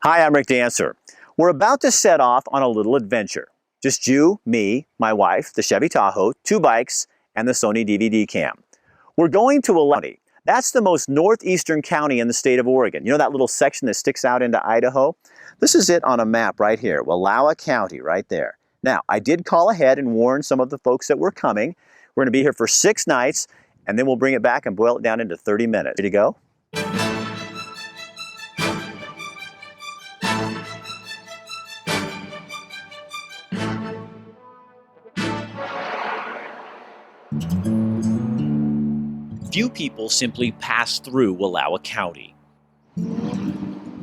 Hi, I'm Rick Dancer. We're about to set off on a little adventure. Just you, me, my wife, the Chevy Tahoe, 2 bikes, and the Sony DVD cam. We're going to Wallowa County. That's the most northeastern county in the state of Oregon. You know that little section that sticks out into Idaho? This is it on a map right here, Wallowa County right there. Now, I did call ahead and warn some of the folks that were coming. We're going to be here for 6 nights, and then we'll bring it back and boil it down into 30 minutes. Ready to go? Few people simply pass through Wallowa County.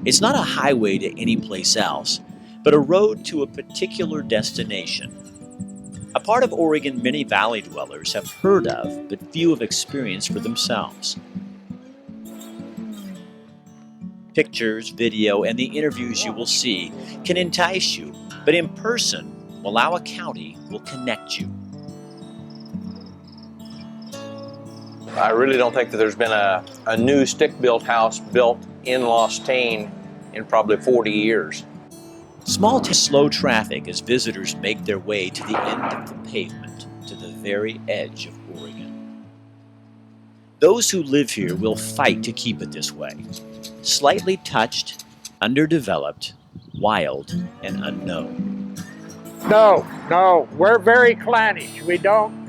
It's not a highway to any place else, but a road to a particular destination. A part of Oregon many valley dwellers have heard of, but few have experienced for themselves. Pictures, video, and the interviews you will see can entice you, but in person, Wallowa County will connect you. I really don't think that there's been a new stick-built house built in Lostane in probably 40 years. Small to slow traffic as visitors make their way to the end of the pavement, to the very edge of Oregon. Those who live here will fight to keep it this way. Slightly touched, underdeveloped, wild, and unknown. No, we're very clannish. We don't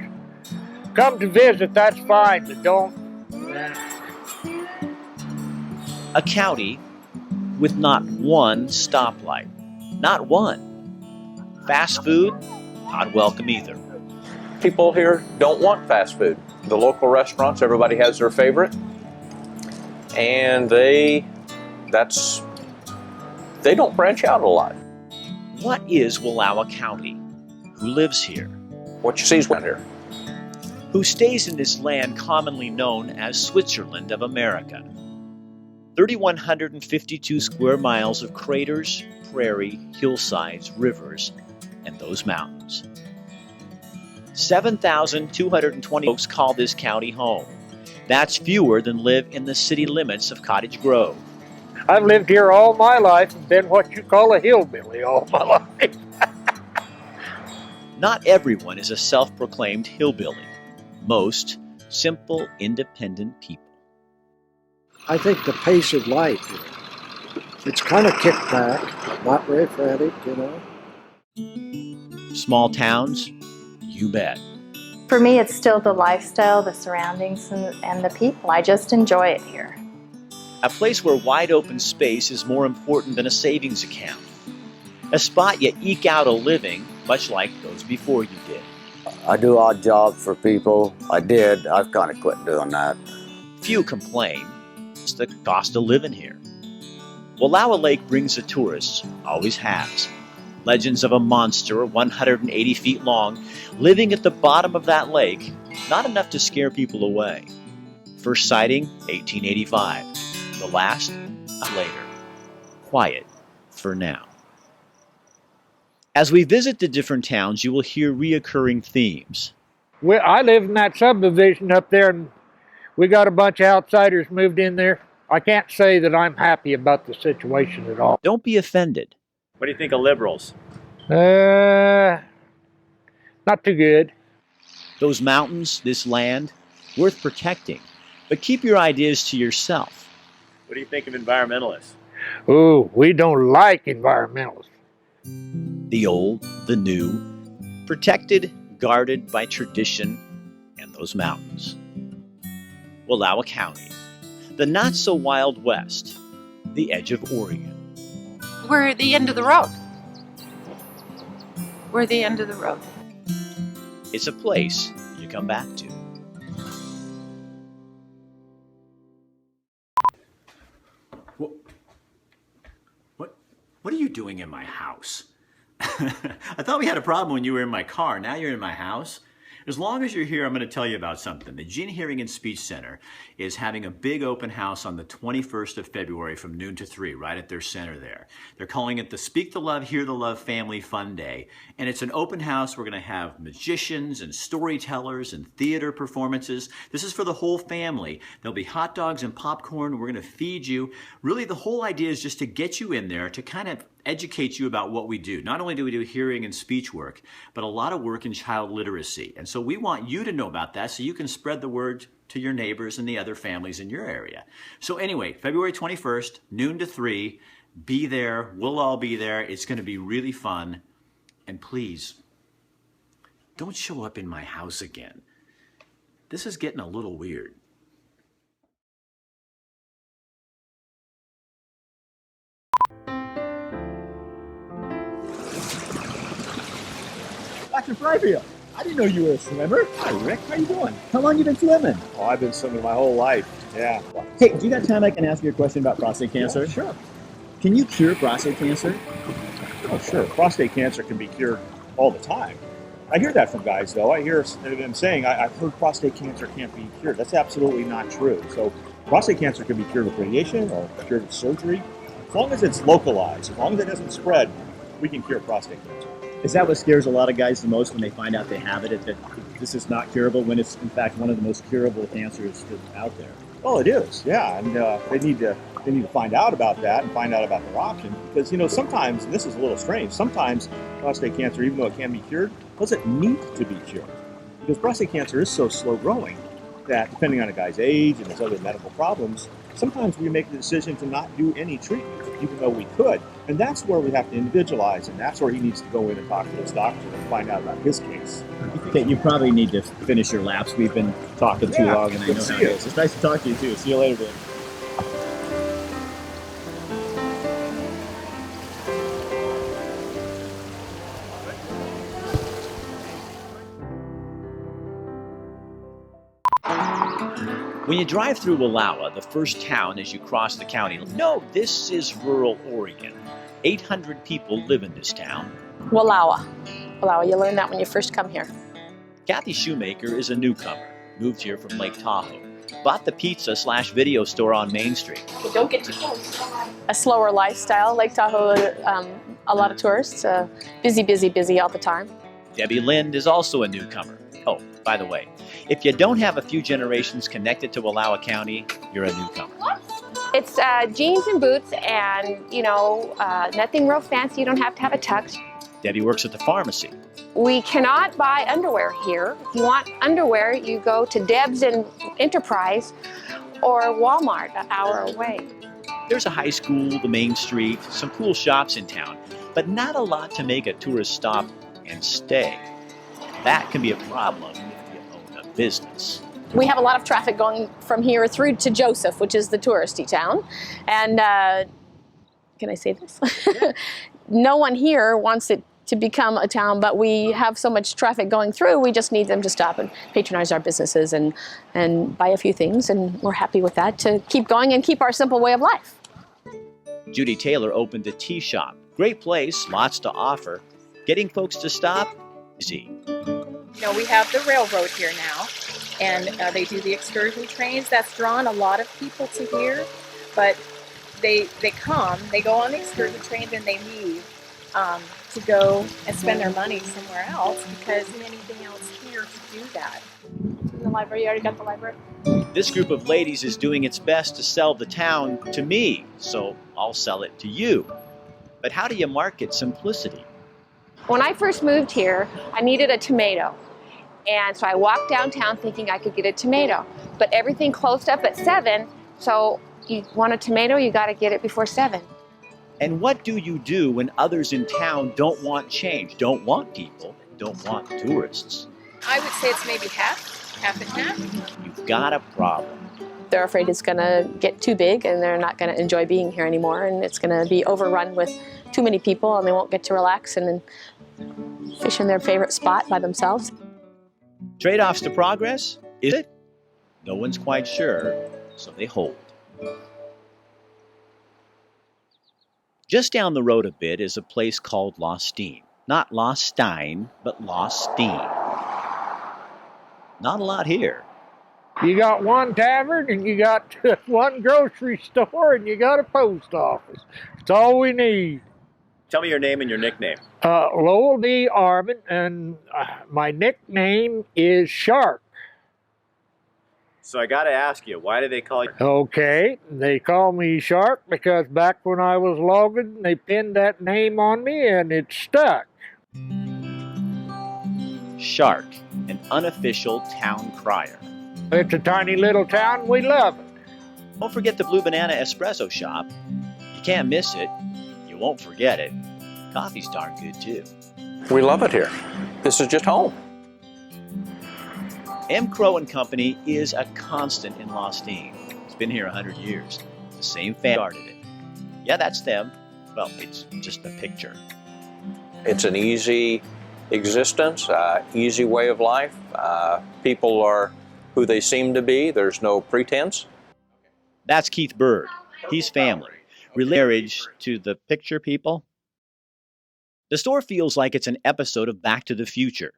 come to visit, that's fine, but don't. A county with not one stoplight. Not one. Fast food, not welcome either. People here don't want fast food. The local restaurants, everybody has their favorite. And they don't branch out a lot. What is Wallowa County? Who lives here? What you see is around here. Who stays in this land commonly known as Switzerland of America? 3,152 square miles of craters, prairie, hillsides, rivers, and those mountains. 7,220 folks call this county home. That's fewer than live in the city limits of Cottage Grove. I've lived here all my life and been what you call a hillbilly all my life. Not everyone is a self-proclaimed hillbilly. Most simple, independent people. I think the pace of life, it's kind of kicked back, not very frantic, Small towns? You bet. For me, it's still the lifestyle, the surroundings, and the people. I just enjoy it here. A place where wide open space is more important than a savings account. A spot you eke out a living, much like those before you did. I do odd jobs for people. I've kind of quit doing that. Few complain. It's the cost of living here. Wallowa Lake brings the tourists, always has. Legends of a monster 180 feet long living at the bottom of that lake, not enough to scare people away. First sighting, 1885. The last, later. Quiet for now. As we visit the different towns, you will hear reoccurring themes. I live in that subdivision up there, and we got a bunch of outsiders moved in there. I can't say that I'm happy about the situation at all. Don't be offended. What do you think of liberals? Not too good. Those mountains, this land, worth protecting. But keep your ideas to yourself. What do you think of environmentalists? Ooh, we don't like environmentalists. The old, the new, protected, guarded by tradition and those mountains. Wallowa County, the not-so-wild West, the edge of Oregon. We're at the end of the road. We're at the end of the road. It's a place you come back to. What are you doing in my house? I thought we had a problem when you were in my car. Now you're in my house. As long as you're here, I'm going to tell you about something. The Gene Hearing and Speech Center is having a big open house on the 21st of February from noon to 3, right at their center there. They're calling it the Speak the Love, Hear the Love Family Fun Day. And it's an open house. We're going to have magicians and storytellers and theater performances. This is for the whole family. There'll be hot dogs and popcorn. We're going to feed you. Really, the whole idea is just to get you in there to kind of educate you about what we do. Not only do we do hearing and speech work, but a lot of work in child literacy. And so we want you to know about that so you can spread the word to your neighbors and the other families in your area. So anyway, February 21st, noon to 3, be there. We'll all be there. It's going to be really fun. And please, don't show up in my house again. This is getting a little weird. Dr. Fryfield, I didn't know you were a swimmer. Hi, Rick. How you doing? How long you been swimming? Oh, I've been swimming my whole life. Yeah. Hey, do you got time I can ask you a question about prostate cancer? Yeah, sure. Can you cure prostate cancer? Oh, sure. Prostate cancer can be cured all the time. I hear that from guys, though. I hear them saying, I've heard prostate cancer can't be cured. That's absolutely not true. So prostate cancer can be cured with radiation or cured with surgery. As long as it's localized, as long as it doesn't spread, we can cure prostate cancer. Is that what scares a lot of guys the most when they find out they have it, that this is not curable, when it's in fact one of the most curable cancers out there? Well, it is, yeah, and they need to find out about that and find out about their options, because sometimes, and this is a little strange, sometimes prostate cancer, even though it can be cured, doesn't need to be cured, because prostate cancer is so slow growing that depending on a guy's age and his other medical problems, sometimes we make the decision to not do any treatment, even though we could. And that's where we have to individualize, and that's where he needs to go in and talk to his doctor and find out about his case. Okay, you probably need to finish your laps. We've been talking too long, and I know how it is. It's nice to talk to you, too. See you later, Dave. When you drive through Wallowa, the first town as you cross the county, no, this is rural Oregon. 800 people live in this town. Wallowa. Wallowa, you learn that when you first come here. Kathy Shoemaker is a newcomer, moved here from Lake Tahoe, bought the pizza/video store on Main Street. Don't get too close. A slower lifestyle. Lake Tahoe, a lot of tourists. Busy all the time. Debbie Lind is also a newcomer. Oh, by the way, if you don't have a few generations connected to Wallowa County, you're a newcomer. It's jeans and boots and, nothing real fancy. You don't have to have a tux. Debbie works at the pharmacy. We cannot buy underwear here. If you want underwear, you go to Deb's and Enterprise or Walmart an hour away. There's a high school, the main street, some cool shops in town, but not a lot to make a tourist stop and stay. That can be a problem if you own a business. We have a lot of traffic going from here through to Joseph, which is the touristy town. And can I say this? No one here wants it to become a town, but we have so much traffic going through, we just need them to stop and patronize our businesses and buy a few things, and we're happy with that to keep going and keep our simple way of life. Judy Taylor opened a tea shop. Great place, lots to offer. Getting folks to stop, easy. We have the railroad here now, and they do the excursion trains. That's drawn a lot of people to here, but they go on the excursion train, and they leave to go and spend their money somewhere else because isn't anything else here to do that. The library, you already got the library? This group of ladies is doing its best to sell the town to me, so I'll sell it to you. But how do you market simplicity? When I first moved here, I needed a tomato. And so I walked downtown thinking I could get a tomato. But everything closed up at 7, so you want a tomato, you got to get it before 7. And what do you do when others in town don't want change, don't want people, don't want tourists? I would say it's maybe half and half. You've got a problem. They're afraid it's going to get too big and they're not going to enjoy being here anymore, and it's going to be overrun with too many people and they won't get to relax and fish in their favorite spot by themselves. Trade-offs to progress? Is it? No one's quite sure, so they hold. Just down the road a bit is a place called Lostine. Not Lost Stein, but Lostine. Not a lot here. You got one tavern, and you got one grocery store, and you got a post office. That's all we need. Tell me your name and your nickname. Lowell D. Armin, and my nickname is Shark. So I got to ask you, why do they call you? Okay, they call me Shark because back when I was logging, they pinned that name on me, and it stuck. Shark, an unofficial town crier. It's a tiny little town. We love it. Don't forget the Blue Banana Espresso Shop. You can't miss it. You won't forget it. Coffee's darn good, too. We love it here. This is just home. M. Crow and Company is a constant in Lostine. It's been here 100 years. The same family started it. Yeah, that's them. Well, it's just a picture. It's an easy existence, easy way of life. People are who they seem to be. There's no pretense. That's Keith Bird. He's family. Marriage to the picture people. The store feels like it's an episode of Back to the Future.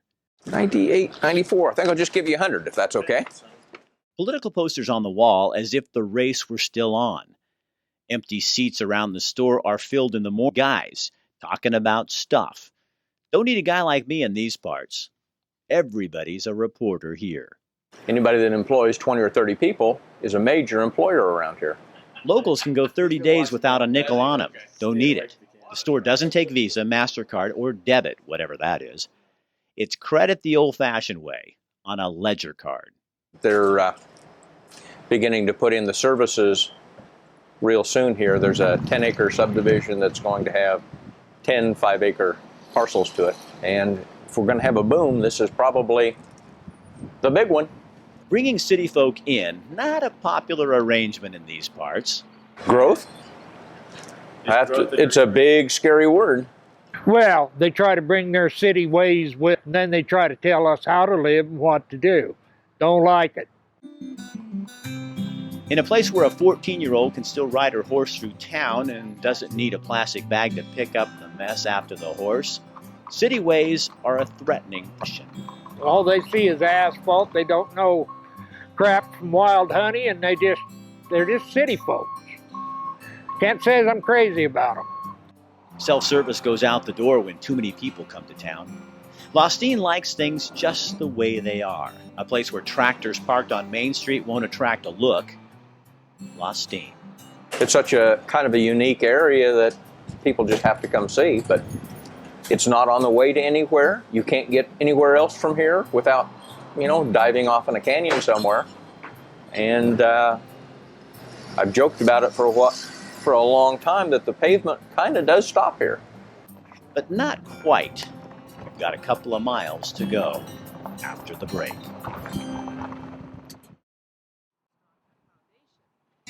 98, 94. I think I'll just give you 100 if that's okay. Political posters on the wall as if the race were still on. Empty seats around the store are filled in the morning. Guys talking about stuff. Don't need a guy like me in these parts. Everybody's a reporter here. Anybody that employs 20 or 30 people is a major employer around here. Locals can go 30 days without a nickel on them. Don't need it. The store doesn't take Visa, MasterCard, or debit, whatever that is. It's credit the old-fashioned way, on a ledger card. They're beginning to put in the services real soon here. There's a 10-acre subdivision that's going to have 10 5-acre parcels to it. And if we're going to have a boom, this is probably the big one. Bringing city folk in, not a popular arrangement in these parts. Growth? It's a big, scary word. Well, they try to bring their city ways with, and then they try to tell us how to live and what to do. Don't like it. In a place where a 14-year-old can still ride her horse through town and doesn't need a plastic bag to pick up the mess after the horse, city ways are a threatening question. All they see is asphalt. They don't know crap from wild honey, and they're just city folks. Can't say I'm crazy about them. Self-service goes out the door when too many people come to town. Lostine likes things just the way they are. A place where tractors parked on Main Street won't attract a look. Lostine. It's such a kind of a unique area that people just have to come see, but it's not on the way to anywhere. You can't get anywhere else from here without, diving off in a canyon somewhere. And I've joked about it for a long time that the pavement kind of does stop here. But not quite. We've got a couple of miles to go after the break.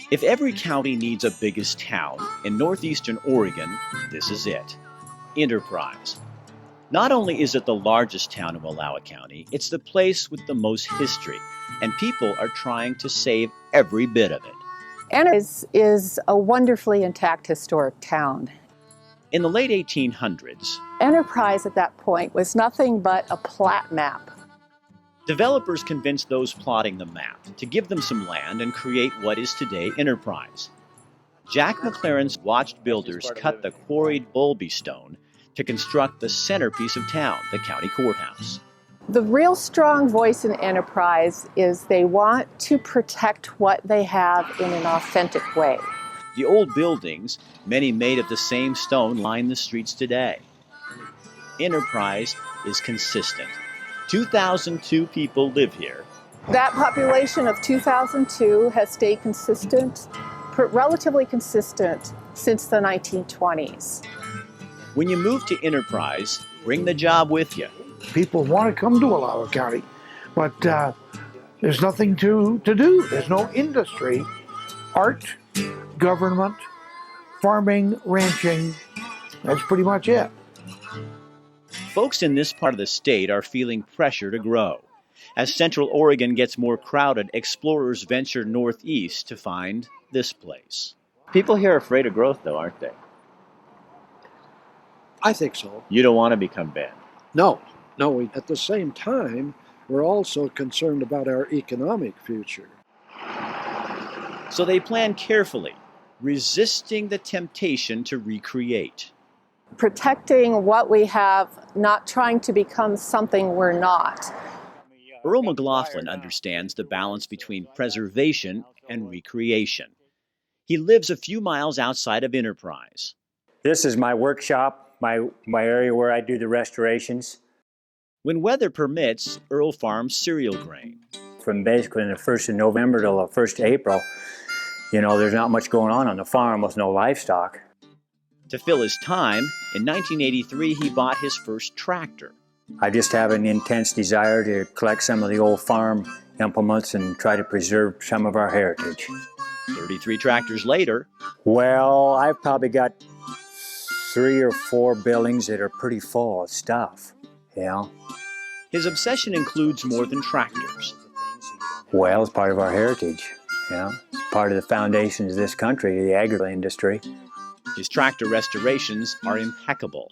If every county needs a biggest town, in northeastern Oregon, this is it. Enterprise. Not only is it the largest town in Wallowa County, it's the place with the most history, and people are trying to save every bit of it. Enterprise is a wonderfully intact historic town. In the late 1800s, Enterprise at that point was nothing but a plat map. Developers convinced those plotting the map to give them some land and create what is today Enterprise. Jack McLaren's watched builders cut the quarried Bowlby stone to construct the centerpiece of town, the county courthouse. The real strong voice in Enterprise is they want to protect what they have in an authentic way. The old buildings, many made of the same stone, line the streets today. Enterprise is consistent. 2002 people live here. That population of 2002 has stayed consistent, relatively consistent, since the 1920s. When you move to Enterprise, bring the job with you. People want to come to Wallowa County, but there's nothing to do. There's no industry. Art, government, farming, ranching, that's pretty much it. Folks in this part of the state are feeling pressure to grow. As Central Oregon gets more crowded, explorers venture northeast to find this place. People here are afraid of growth, though, aren't they? I think so. You don't want to become Ben. No. At the same time, we're also concerned about our economic future. So they plan carefully, resisting the temptation to recreate. Protecting what we have, not trying to become something we're not. Earl McLaughlin understands the balance between preservation and recreation. He lives a few miles outside of Enterprise. This is my workshop, my area where I do the restorations. When weather permits, Earl farms cereal grain. From basically the 1st of November till the 1st of April, there's not much going on the farm with no livestock. To fill his time, in 1983 he bought his first tractor. I just have an intense desire to collect some of the old farm implements and try to preserve some of our heritage. 33 tractors later. Well, I've probably got 3 or 4 buildings that are pretty full of stuff, His obsession includes more than tractors. Well, it's part of our heritage, It's part of the foundations of this country, the agri industry. His tractor restorations are impeccable.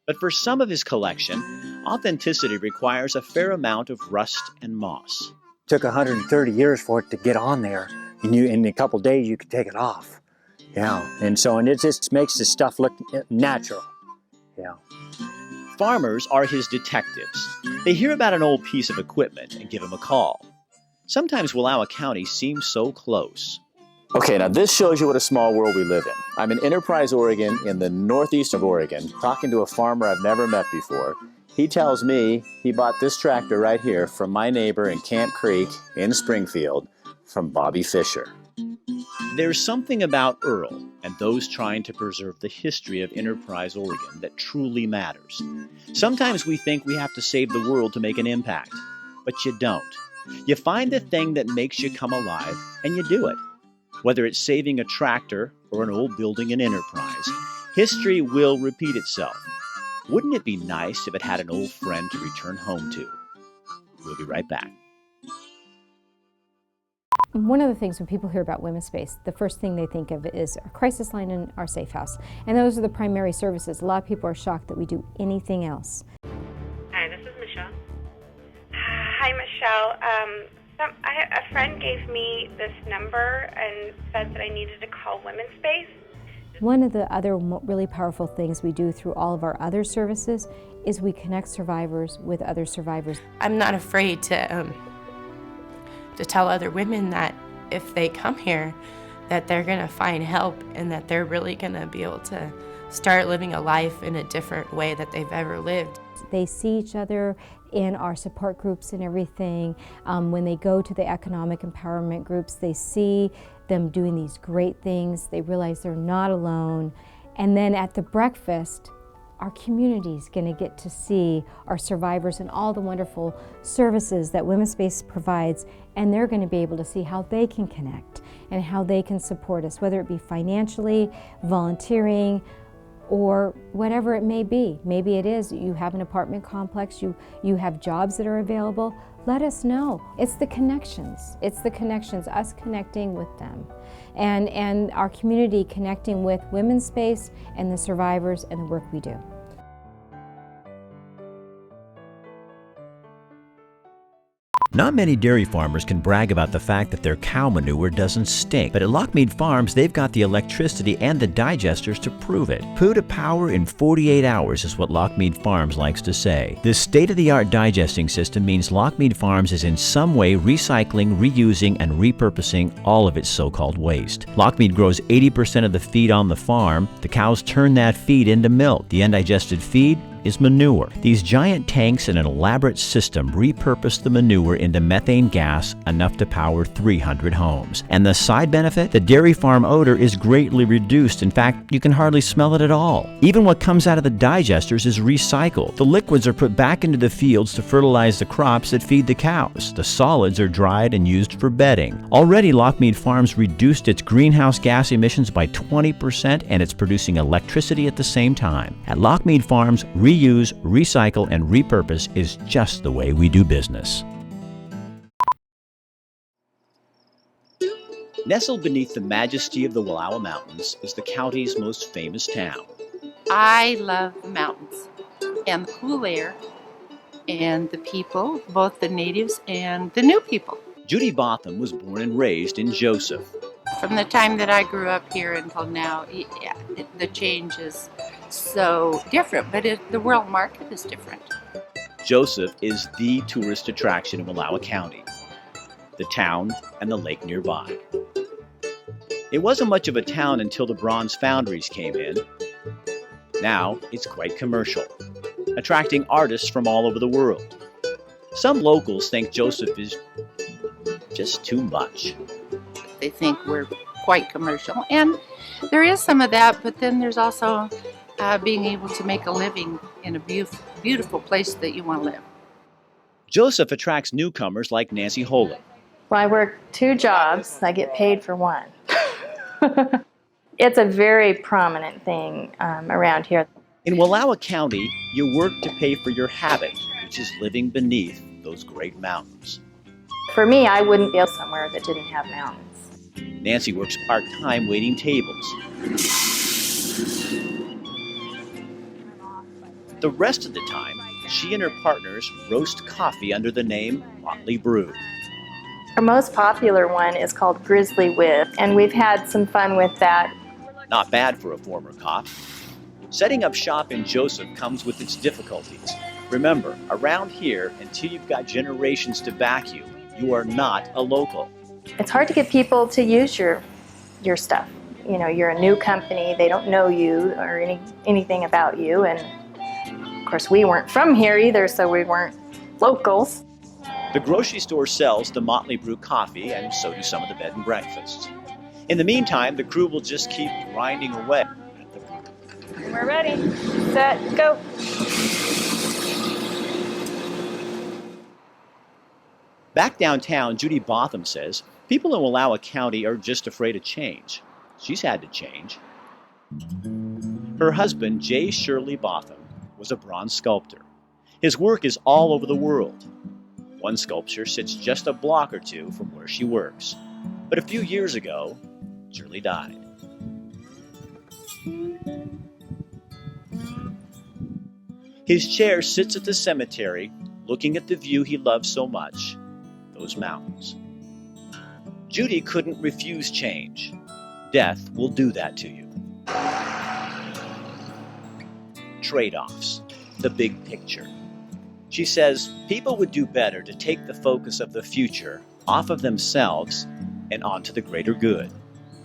But for some of his collection, authenticity requires a fair amount of rust and moss. It took 130 years for it to get on there, and in a couple days you could take it off. And it just makes the stuff look natural. Farmers are his detectives. They hear about an old piece of equipment and give him a call. Sometimes Wallowa County seems so close. Okay, now this shows you what a small world we live in. I'm in Enterprise, Oregon, in the northeast of Oregon, talking to a farmer I've never met before. He tells me he bought this tractor right here from my neighbor in Camp Creek in Springfield from Bobby Fisher. There's something about Earl and those trying to preserve the history of Enterprise, Oregon that truly matters. Sometimes we think we have to save the world to make an impact, but you don't. You find the thing that makes you come alive and you do it. Whether it's saving a tractor or an old building in Enterprise, history will repeat itself. Wouldn't it be nice if it had an old friend to return home to? We'll be right back. One of the things when people hear about Women's Space, the first thing they think of is our crisis line and our safe house. And those are the primary services. A lot of people are shocked that we do anything else. Hi, this is Michelle. Hi, Michelle. A friend gave me this number and said that I needed to call Women's Space. One of the other really powerful things we do through all of our other services is we connect survivors with other survivors. I'm not afraid to tell other women that if they come here, that they're going to find help and that they're really going to be able to start living a life in a different way that they've ever lived. They see each other in our support groups and everything. When they go to the economic empowerment groups, they see them doing these great things. They realize they're not alone. And then at the breakfast, our community is going to get to see our survivors and all the wonderful services that Women's Space provides, and they're going to be able to see how they can connect and how they can support us, whether it be financially, volunteering, or whatever it may be. Maybe it is you have an apartment complex, you have jobs that are available. Let us know. It's the connections. It's the connections, us connecting with them. And our community connecting with Women's Space and the survivors and the work we do. Not many dairy farmers can brag about the fact that their cow manure doesn't stink, but at Lockmead Farms, they've got the electricity and the digesters to prove it. Poo to power in 48 hours is what Lockmead Farms likes to say. This state-of-the-art digesting system means Lockmead Farms is in some way recycling, reusing, and repurposing all of its so-called waste. Lockmead grows 80% of the feed on the farm. The cows turn that feed into milk. The undigested feed is manure. These giant tanks and an elaborate system repurpose the manure into methane gas enough to power 300 homes. And the side benefit? The dairy farm odor is greatly reduced. In fact, you can hardly smell it at all. Even what comes out of the digesters is recycled. The liquids are put back into the fields to fertilize the crops that feed the cows. The solids are dried and used for bedding. Already, Lockmead Farms reduced its greenhouse gas emissions by 20%, and it's producing electricity at the same time. At Lockmead Farms, reuse, recycle, and repurpose is just the way we do business. Nestled beneath the majesty of the Wallowa Mountains is the county's most famous town. I love the mountains and the cool air and the people, both the natives and the new people. Judy Botham was born and raised in Joseph. From the time that I grew up here until now, the change is so different, but the world market is different. Joseph is the tourist attraction in Wallowa County, the town and the lake nearby. It wasn't much of a town until the bronze foundries came in. Now it's quite commercial, attracting artists from all over the world. Some locals think Joseph is just too much. They think we're quite commercial, and there is some of that, but then there's also being able to make a living in a beautiful place that you want to live. Joseph attracts newcomers like Nancy Holan. Well, I work 2 jobs. I get paid for one. It's a very prominent thing around here. In Wallowa County, you work to pay for your habit, which is living beneath those great mountains. For me, I wouldn't go somewhere that didn't have mountains. Nancy works part-time waiting tables. The rest of the time, she and her partners roast coffee under the name Motley Brew. Our most popular one is called Grizzly Whip, and we've had some fun with that. Not bad for a former cop. Setting up shop in Joseph comes with its difficulties. Remember, around here, until you've got generations to back you, you are not a local. It's hard to get people to use your stuff. You know, you're a new company, they don't know you or anything about you, and of course we weren't from here either, so we weren't locals. The grocery store sells the Motley Brew coffee, and so do some of the bed and breakfasts. In the meantime, the crew will just keep grinding away. We're ready, set, go. Back downtown, Judy Botham says people in Wallowa County are just afraid of change. She's had to change. Her husband, J. Shirley Botham, was a bronze sculptor. His work is all over the world. One sculpture sits just a block or 2 from where she works. But a few years ago, Shirley died. His chair sits at the cemetery, looking at the view he loves so much, those mountains. Judy couldn't refuse change. Death will do that to you. Trade-offs, the big picture. She says people would do better to take the focus of the future off of themselves and onto the greater good.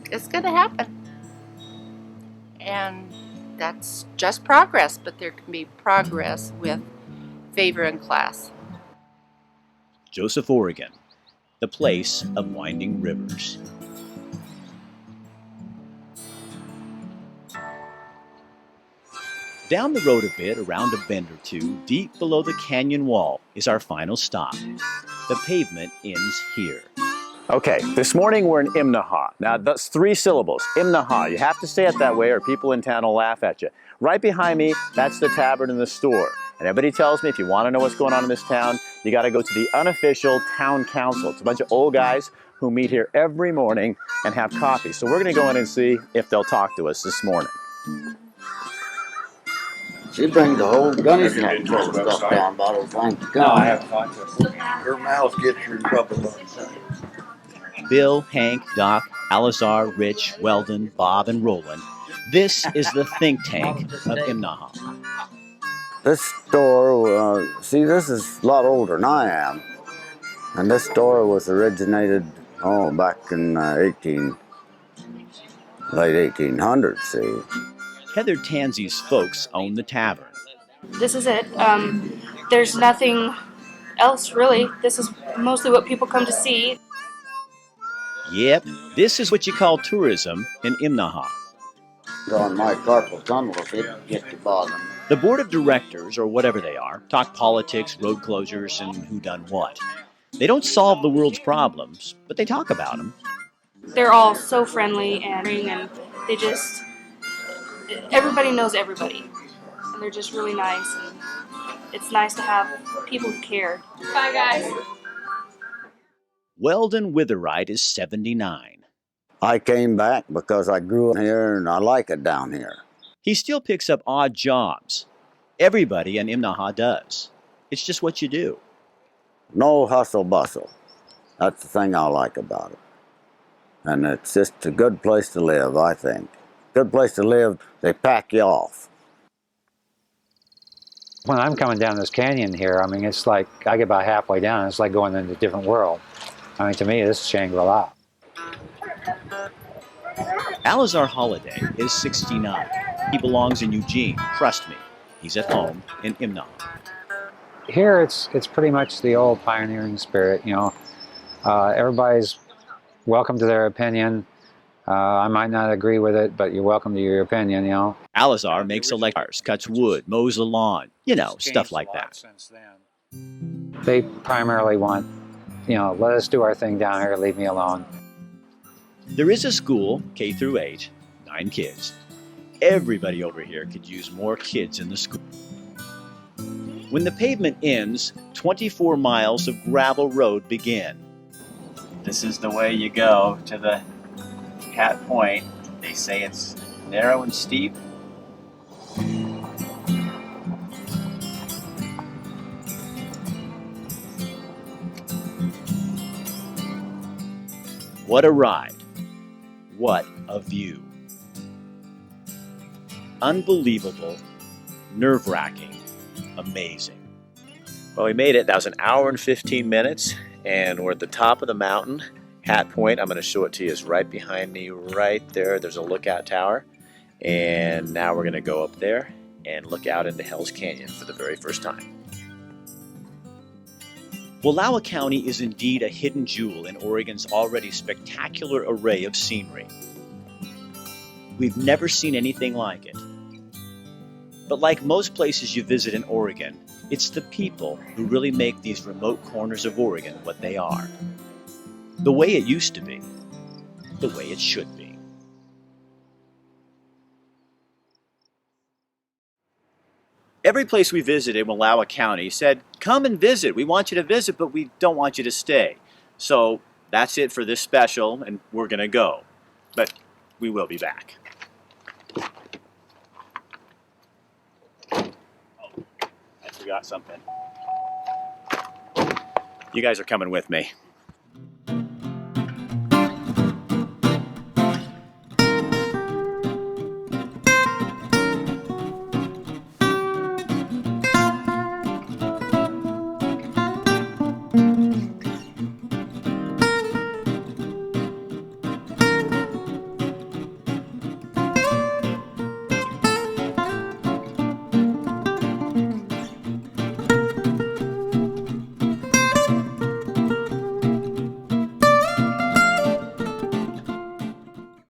It's going to happen. And that's just progress, but there can be progress with favor and class. Joseph, Oregon, the place of winding rivers. Down the road a bit, around a bend or 2, deep below the canyon wall, is our final stop. The pavement ends here. Okay, this morning we're in Imnaha. Now that's 3 syllables, Imnaha. You have to say it that way or people in town will laugh at you. Right behind me, that's the tavern and the store. And everybody tells me if you want to know what's going on in this town, you got to go to the unofficial town council. It's a bunch of old guys who meet here every morning and have coffee. So we're going to go in and see if they'll talk to us this morning. She brings the whole gunny sack full of stuff down by the time to come. No, I have to. Her mouth gets her in trouble. Bill, Hank, Doc, Alizar, Rich, Weldon, Bob, and Roland. This is the think tank of Imnaha. This store, see, this is a lot older than I am. And this store was originated, back in late 1800s, see. Heather Tansey's folks own the tavern. This is it. There's nothing else, really. This is mostly what people come to see. Yep, this is what you call tourism in Imnaha. On my carpal tunnel, if it gets to bother me. The board of directors, or whatever they are, talk politics, road closures, and who done what. They don't solve the world's problems, but they talk about them. They're all so friendly and they just... Everybody knows everybody. And they're just really nice. And it's nice to have people who care. Bye, guys. Weldon Witherite is 79. I came back because I grew up here and I like it down here. He still picks up odd jobs. Everybody in Imnaha does. It's just what you do. No hustle bustle. That's the thing I like about it. And it's just a good place to live, I think. Good place to live, they pack you off. When I'm coming down this canyon here, I mean, it's like, I get about halfway down, and it's like going into a different world. I mean, to me, this is Shangri-La. Alazar Holiday is 69. He belongs in Eugene, trust me. He's at home in Imnah. Here, it's pretty much the old pioneering spirit, you know. Everybody's welcome to their opinion. I might not agree with it, but you're welcome to your opinion, you know. Alazar makes electric, cuts wood, mows the lawn, you know, stuff like that. They primarily want, you know, let us do our thing down here, leave me alone. There is a school, K through 8, 9 kids. Everybody over here could use more kids in the school. When the pavement ends, 24 miles of gravel road begin. This is the way you go to the Cat Point. They say it's narrow and steep. What a ride. What a view. Unbelievable, nerve-wracking, amazing. Well, we made it. That was an hour and 15 minutes, and we're at the top of the mountain. Hat Point, I'm going to show it to you, is right behind me right there. There's a lookout tower, and now we're going to go up there and look out into Hell's Canyon for the very first time. Wallowa County is indeed a hidden jewel in Oregon's already spectacular array of scenery. We've never seen anything like it. But like most places you visit in Oregon, it's the people who really make these remote corners of Oregon what they are. The way it used to be, the way it should be. Every place we visited in Wallowa County said, come and visit. We want you to visit, but we don't want you to stay. So that's it for this special, and we're going to go. But we will be back. Oh, I forgot something. You guys are coming with me.